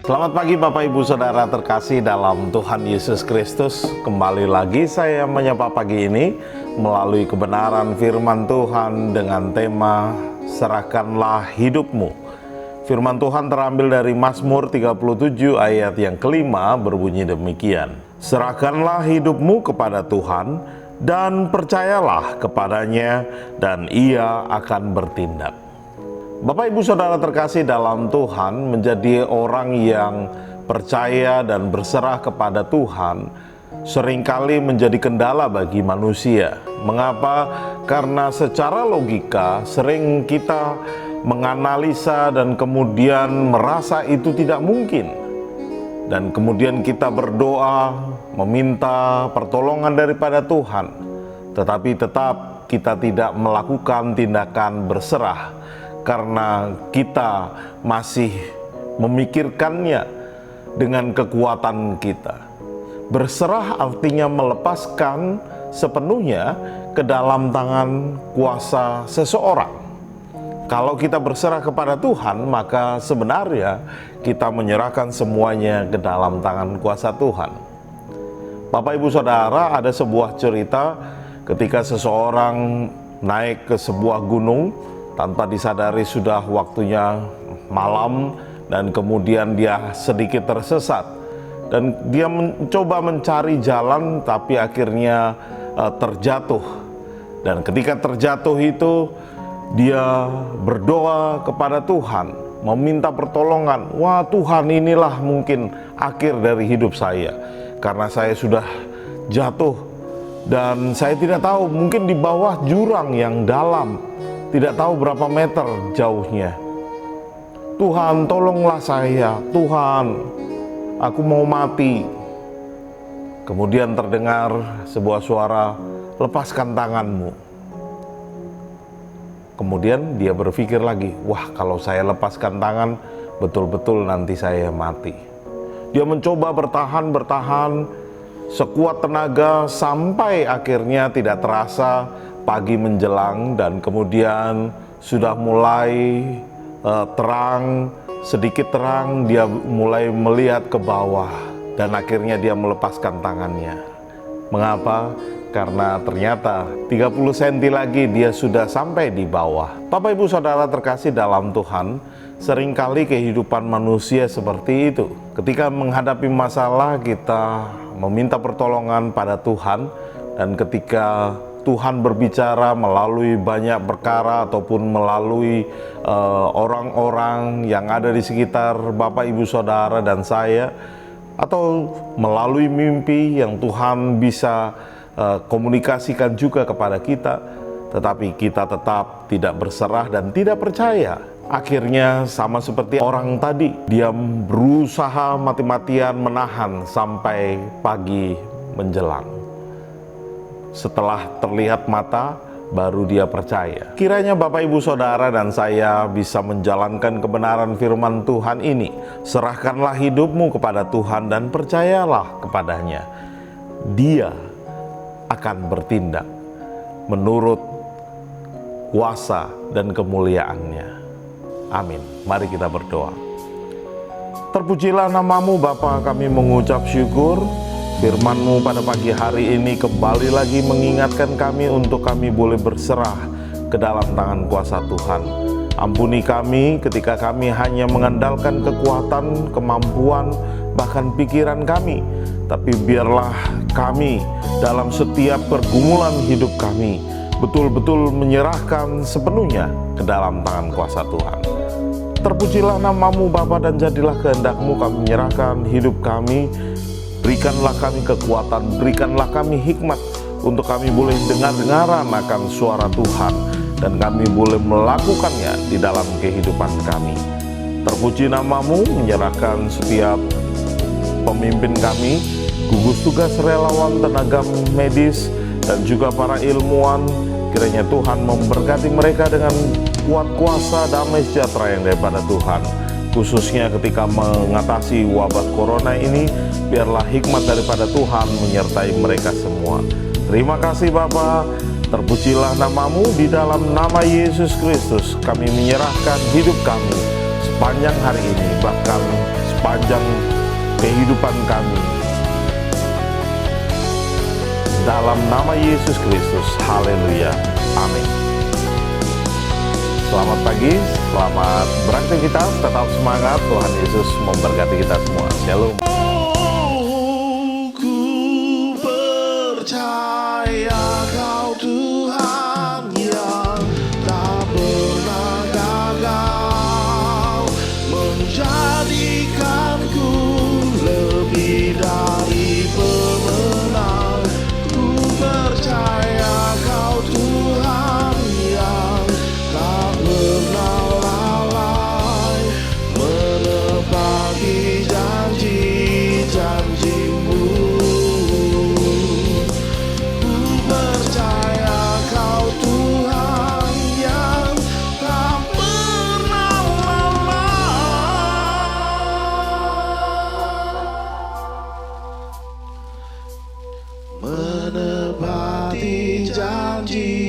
Selamat pagi Bapak Ibu Saudara terkasih dalam Tuhan Yesus Kristus. Kembali lagi saya menyapa pagi ini melalui kebenaran firman Tuhan dengan tema Serahkanlah Hidupmu. Firman Tuhan terambil dari Mazmur 37 ayat yang kelima berbunyi demikian. Serahkanlah hidupmu kepada Tuhan dan percayalah kepadanya dan Ia akan bertindak. Bapak Ibu Saudara terkasih dalam Tuhan, menjadi orang yang percaya dan berserah kepada Tuhan seringkali menjadi kendala bagi manusia. Mengapa? Karena secara logika sering kita menganalisa dan kemudian merasa itu tidak mungkin. Dan kemudian kita berdoa, meminta pertolongan daripada Tuhan. Tetapi tetap kita tidak melakukan tindakan berserah. Karena kita masih memikirkannya dengan kekuatan kita. Berserah artinya melepaskan sepenuhnya ke dalam tangan kuasa seseorang. Kalau kita berserah kepada Tuhan, maka sebenarnya kita menyerahkan semuanya ke dalam tangan kuasa Tuhan. Bapak Ibu Saudara, ada sebuah cerita ketika seseorang naik ke sebuah gunung tanpa disadari sudah waktunya malam, dan kemudian dia sedikit tersesat dan dia mencoba mencari jalan tapi akhirnya terjatuh. Dan ketika terjatuh itu dia berdoa kepada Tuhan, meminta pertolongan. Wah Tuhan, inilah mungkin akhir dari hidup saya, karena saya sudah jatuh dan saya tidak tahu, mungkin di bawah jurang yang dalam, tidak tahu berapa meter jauhnya. Tuhan, tolonglah saya. Tuhan, aku mau mati. Kemudian terdengar sebuah suara, lepaskan tanganmu. Kemudian dia berpikir lagi, wah kalau saya lepaskan tangan, betul-betul nanti saya mati. Dia mencoba bertahan sekuat tenaga sampai akhirnya tidak terasa pagi menjelang dan kemudian sudah mulai terang, sedikit terang, dia mulai melihat ke bawah dan akhirnya dia melepaskan tangannya. Mengapa? Karena ternyata 30 cm lagi dia sudah sampai di bawah. Bapak Ibu Saudara terkasih dalam Tuhan, seringkali kehidupan manusia seperti itu. Ketika menghadapi masalah, kita meminta pertolongan pada Tuhan, dan ketika Tuhan berbicara melalui banyak perkara ataupun melalui orang-orang yang ada di sekitar Bapak Ibu Saudara dan saya, atau melalui mimpi yang Tuhan bisa komunikasikan juga kepada kita, tetapi kita tetap tidak berserah dan tidak percaya. Akhirnya sama seperti orang tadi, dia berusaha mati-matian menahan sampai pagi menjelang. Setelah terlihat mata, baru dia percaya. Kiranya Bapak Ibu Saudara dan saya bisa menjalankan kebenaran firman Tuhan ini. Serahkanlah hidupmu kepada Tuhan dan percayalah kepadanya. Dia akan bertindak menurut kuasa dan kemuliaannya. Amin. Mari kita berdoa. Terpujilah namamu Bapa, kami mengucap syukur. Firman-Mu pada pagi hari ini kembali lagi mengingatkan kami untuk kami boleh berserah ke dalam tangan kuasa Tuhan. Ampuni kami ketika kami hanya mengandalkan kekuatan, kemampuan, bahkan pikiran kami. Tapi biarlah kami dalam setiap pergumulan hidup kami betul-betul menyerahkan sepenuhnya ke dalam tangan kuasa Tuhan. Terpujilah namamu Bapa, dan jadilah kehendak-Mu, kami menyerahkan hidup kami. Berikanlah kami kekuatan, berikanlah kami hikmat untuk kami boleh dengar-dengaran akan suara Tuhan dan kami boleh melakukannya di dalam kehidupan kami. Terpuji namamu, menyerahkan setiap pemimpin kami, gugus tugas relawan, tenaga medis, dan juga para ilmuwan. Kiranya Tuhan memberkati mereka dengan kuat kuasa damai sejahtera yang daripada Tuhan. Khususnya ketika mengatasi wabah corona ini, biarlah hikmat daripada Tuhan menyertai mereka semua. Terima kasih Bapa, terpujilah namamu. Di dalam nama Yesus Kristus kami menyerahkan hidup kami sepanjang hari ini, bahkan sepanjang kehidupan kami. Dalam nama Yesus Kristus, haleluya, amin. Selamat pagi, selamat beraktivitas, tetap semangat, Tuhan Yesus memberkati kita semua. Shalom. Ku percaya Kau Tuhan yang tak pernah gagal, menjadikanku lebih dari pemenang. Ku percaya Kau Tuhan yang tak pernah lalai, menepati janji-janji-Mu. Ku percaya Kau Tuhan yang tak pernah lalai, menepati janji